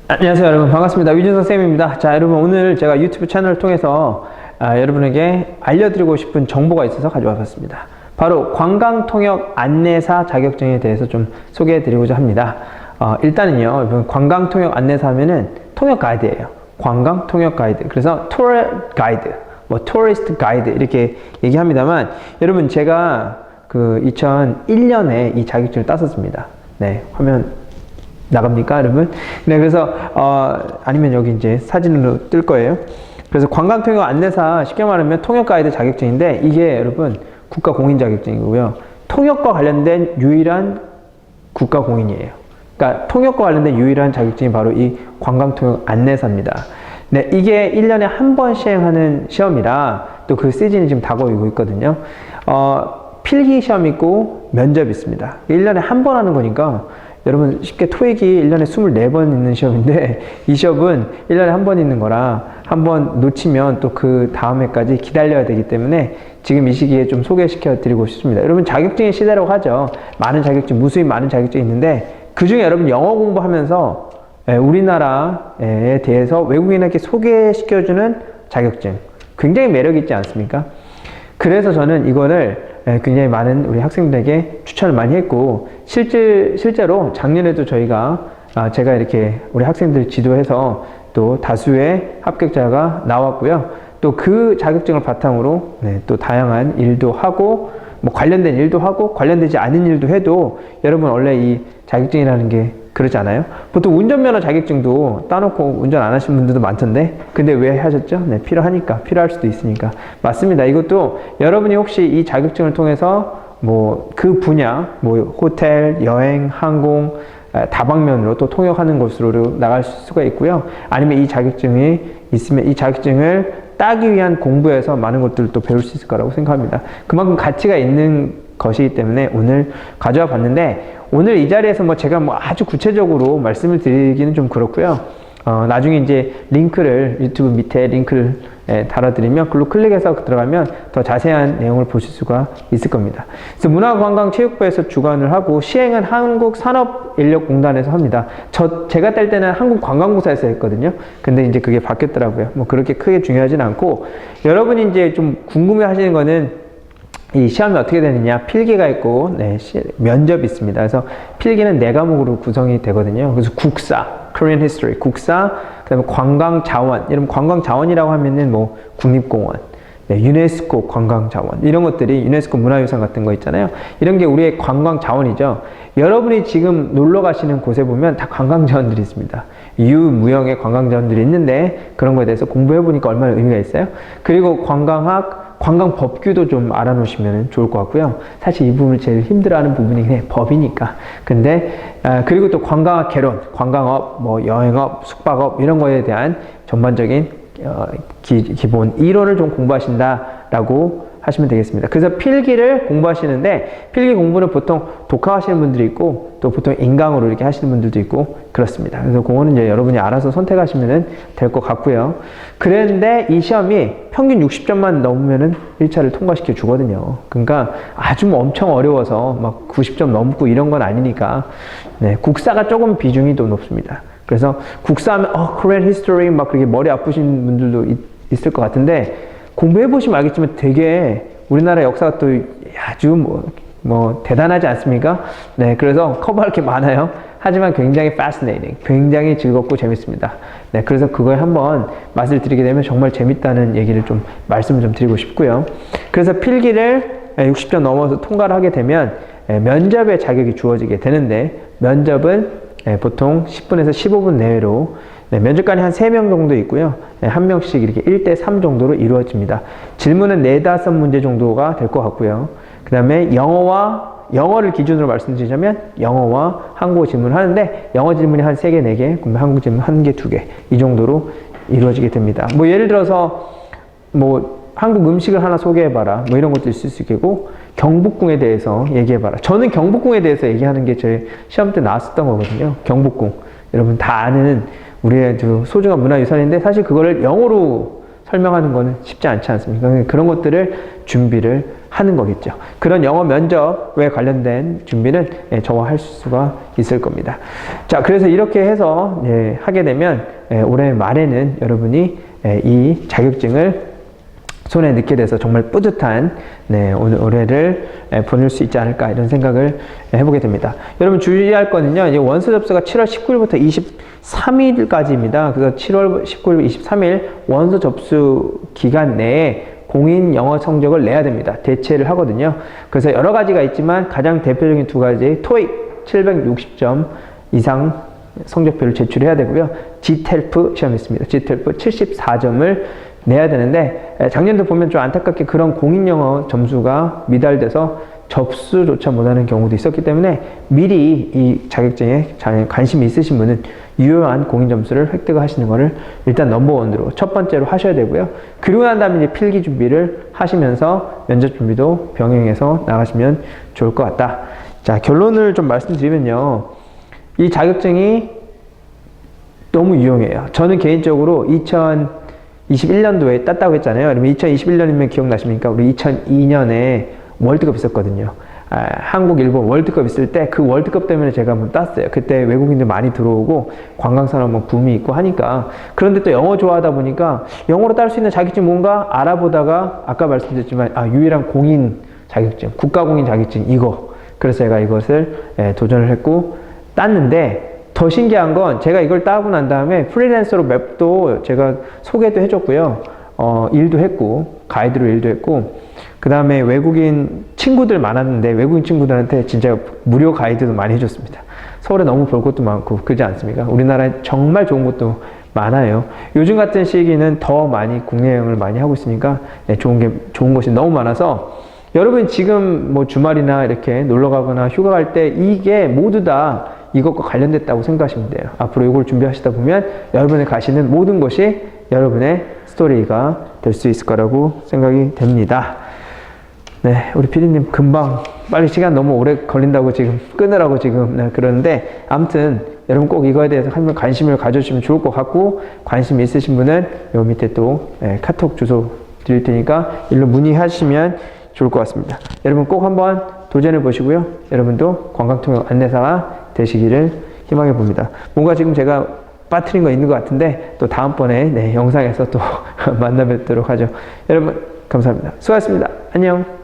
안녕하세요 여러분, 반갑습니다. 위준 선생님입니다. 자, 여러분, 오늘 제가 유튜브 채널을 통해서 여러분에게 알려드리고 싶은 정보가 있어서 가져와 봤습니다. 바로 관광통역 안내사 자격증에 대해서 좀 소개해 드리고자 합니다. 일단은요, 여러분, 관광통역 안내사 하면은 통역 가이드예요. 관광통역 가이드. 그래서 투어 가이드, 뭐 토리스트 가이드 이렇게 얘기합니다만, 여러분, 제가 그 2001년에 이 자격증을 땄었습니다. 네, 화면 나갑니까, 여러분? 네, 그래서 아니면 여기 이제 사진으로 뜰 거예요. 그래서 관광통역 안내사, 쉽게 말하면 통역 가이드 자격증인데, 이게 여러분 국가 공인 자격증이고요. 통역과 관련된 유일한 국가 공인이에요. 그러니까 통역과 관련된 유일한 자격증이 바로 이 관광통역 안내사입니다. 네, 이게 1년에 한 번 시행하는 시험이라 또 그 시즌이 지금 다가오고 있거든요. 필기 시험 있고 면접 있습니다. 1년에 한 번 하는 거니까 여러분, 쉽게 토익이 1년에 24번 있는 시험인데, 이 시험은 1년에 한 번 있는 거라 한 번 놓치면 또 그 다음 해까지 기다려야 되기 때문에 지금 이 시기에 좀 소개시켜 드리고 싶습니다. 여러분, 자격증의 시대라고 하죠. 많은 자격증, 무수히 많은 자격증이 있는데, 그 중에 여러분 영어 공부하면서 우리나라에 대해서 외국인에게 소개시켜주는 자격증, 굉장히 매력 있지 않습니까? 그래서 저는 이거를 굉장히 많은 우리 학생들에게 추천을 많이 했고, 실제로 작년에도 제가 이렇게 우리 학생들 지도해서 또 다수의 합격자가 나왔고요. 또 그 자격증을 바탕으로 또 다양한 일도 하고, 뭐 관련된 일도 하고, 관련되지 않은 일도 해도, 여러분 원래 이 자격증이라는 게 그렇지 않아요? 보통 운전면허 자격증도 따놓고 운전 안 하신 분들도 많던데, 근데 왜 하셨죠? 네, 필요하니까, 필요할 수도 있으니까. 맞습니다. 이것도 여러분이 혹시 이 자격증을 통해서 뭐 그 분야, 뭐 호텔, 여행, 항공, 다방면으로 또 통역하는 곳으로 나갈 수가 있고요. 아니면 이 자격증이 있으면 이 자격증을 따기 위한 공부에서 많은 것들을 또 배울 수 있을 거라고 생각합니다. 그만큼 가치가 있는 것이기 때문에 오늘 가져와 봤는데, 오늘 이 자리에서 뭐 제가 뭐 아주 구체적으로 말씀을 드리기는 좀 그렇고요. 나중에 이제 링크를, 유튜브 밑에 링크를 달아드리면 글로 클릭해서 들어가면 더 자세한 내용을 보실 수가 있을 겁니다. 그래서 문화관광체육부에서 주관을 하고, 시행은 한국산업인력공단에서 합니다. 제가 딸 때는 한국관광공사에서 했거든요. 근데 이제 그게 바뀌었더라고요. 뭐 그렇게 크게 중요하진 않고, 여러분이 이제 좀 궁금해 하시는 거는 이 시험이 어떻게 되느냐. 필기가 있고, 면접이 있습니다. 그래서 필기는 4과목으로 구성이 되거든요. 그래서 국사, Korean History, 국사, 그 다음에 관광자원. 여러분, 관광자원이라고 하면은 뭐, 국립공원, 유네스코 관광자원, 이런 것들이 유네스코 문화유산 같은 거 있잖아요. 이런 게 우리의 관광자원이죠. 여러분이 지금 놀러 가시는 곳에 보면 다 관광자원들이 있습니다. 유무형의 관광자원들이 있는데, 그런 거에 대해서 공부해보니까 얼마나 의미가 있어요? 그리고 관광학, 관광법규도 좀 알아놓으시면 좋을 것 같고요. 사실 이 부분을 제일 힘들어하는 부분이긴 해. 법이니까. 근데 그리고 또 관광학 개론, 관광업, 뭐 여행업, 숙박업 이런 거에 대한 전반적인 기본 이론을 좀 공부하신다라고 하시면 되겠습니다. 그래서 필기를 공부하시는데, 필기 공부는 보통 독학하시는 분들이 있고, 또 보통 인강으로 이렇게 하시는 분들도 있고 그렇습니다. 그래서 그거는 이제 여러분이 알아서 선택하시면 될 것 같고요. 그런데 이 시험이 평균 60점만 넘으면은 1차를 통과시켜 주거든요. 그러니까 아주 뭐 엄청 어려워서 막 90점 넘고 이런 건 아니니까, 국사가 조금 비중이 더 높습니다. 그래서 국사하면 Korean History 막 그렇게 머리 아프신 분들도 있을 것 같은데, 공부해보시면 알겠지만 되게 우리나라 역사가 또 아주 뭐 대단하지 않습니까? 네, 그래서 커버할 게 많아요. 하지만 굉장히 fascinating, 굉장히 즐겁고 재밌습니다. 네, 그래서 그걸 한번 맛을 들이게 되면 정말 재밌다는 얘기를 좀 말씀을 좀 드리고 싶고요. 그래서 필기를 60점 넘어서 통과를 하게 되면 면접의 자격이 주어지게 되는데, 면접은 보통 10분에서 15분 내외로, 면접관이 한 3명 정도 있고요. 1명씩 이렇게 1대3 정도로 이루어집니다. 질문은 4-5문제 정도가 될 것 같고요. 그 다음에 영어를 기준으로 말씀드리자면 영어와 한국어 질문을 하는데, 영어 질문이 한 3개, 4개, 그러면 한국 질문 1개, 2개 이 정도로 이루어지게 됩니다. 뭐 예를 들어서 뭐 한국 음식을 하나 소개해봐라, 뭐 이런 것도 있을 수 있겠고, 경복궁에 대해서 얘기해봐라. 저는 경복궁에 대해서 얘기하는 게 제 시험 때 나왔었던 거거든요. 경복궁, 여러분 다 아는 우리의 소중한 문화유산인데, 사실 그거를 영어로 설명하는 거는 쉽지 않지 않습니까? 그런 것들을 준비를 하는 거겠죠. 그런 영어 면접에 관련된 준비는 저와 할 수가 있을 겁니다. 자, 그래서 이렇게 해서 하게 되면 올해 말에는 여러분이 이 자격증을 손에 넣게 돼서 정말 뿌듯한 올해를 보낼 수 있지 않을까 이런 생각을 해보게 됩니다. 여러분 주의할 거는요. 이제 원서 접수가 7월 19일부터 23일까지입니다. 그래서 7월 19일, 23일 원서 접수 기간 내에 공인 영어 성적을 내야 됩니다. 대체를 하거든요. 그래서 여러 가지가 있지만 가장 대표적인 두 가지, 토익 760점 이상 성적표를 제출해야 되고요. GTELF 시험이 있습니다. GTELF 74점을 내야 되는데 작년도 보면 좀 안타깝게 그런 공인 영어 점수가 미달돼서 접수조차 못하는 경우도 있었기 때문에 미리 이 자격증에 관심이 있으신 분은 유효한 공인 점수를 획득하시는 것을 일단 넘버원으로 첫 번째로 하셔야 되고요. 그리고 난 다음에 이제 필기 준비를 하시면서 면접 준비도 병행해서 나가시면 좋을 것 같다. 자, 결론을 좀 말씀드리면요. 이 자격증이 너무 유용해요. 저는 개인적으로 2021년도에 땄다고 했잖아요. 그러면 2021년이면 기억나십니까? 우리 2002년에 월드컵 있었거든요. 한국, 일본 월드컵 있을 때 그 월드컵 때문에 제가 한번 땄어요. 그때 외국인들 많이 들어오고 관광산업 뭐 붐이 있고 하니까. 그런데 또 영어 좋아하다 보니까 영어로 딸 수 있는 자격증 뭔가 알아보다가 아까 말씀드렸지만 유일한 공인 자격증, 국가공인 자격증 이거. 그래서 제가 이것을 도전을 했고 땄는데 더 신기한 건 제가 이걸 따고 난 다음에 프리랜서로 맵도 제가 소개도 해줬고요. 일도 했고 가이드로 일도 했고 그 다음에 외국인 친구들 많았는데 외국인 친구들한테 진짜 무료 가이드도 많이 해줬습니다. 서울에 너무 볼 것도 많고 그러지 않습니까? 우리나라에 정말 좋은 것도 많아요. 요즘 같은 시기는 더 많이 국내 여행을 많이 하고 있으니까 좋은 것이 너무 많아서 여러분 지금 뭐 주말이나 이렇게 놀러 가거나 휴가 갈 때 이게 모두 다 이것과 관련됐다고 생각하시면 돼요. 앞으로 이걸 준비하시다 보면 여러분이 가시는 모든 것이 여러분의 스토리가 될 수 있을 거라고 생각이 됩니다. 네, 우리 피디님 금방 빨리 시간 너무 오래 걸린다고 지금 끊으라고 지금 그러는데 아무튼 여러분 꼭 이거에 대해서 한번 관심을 가져주시면 좋을 것 같고 관심 있으신 분은 요 밑에 또 카톡 주소 드릴 테니까 일로 문의하시면 좋을 것 같습니다. 여러분 꼭 한번 도전해 보시고요. 여러분도 관광통역 안내사가 되시기를 희망해 봅니다. 뭔가 지금 제가 빠뜨린 거 있는 것 같은데 또 다음번에 영상에서 또 만나 뵙도록 하죠. 여러분 감사합니다. 수고하셨습니다. 안녕.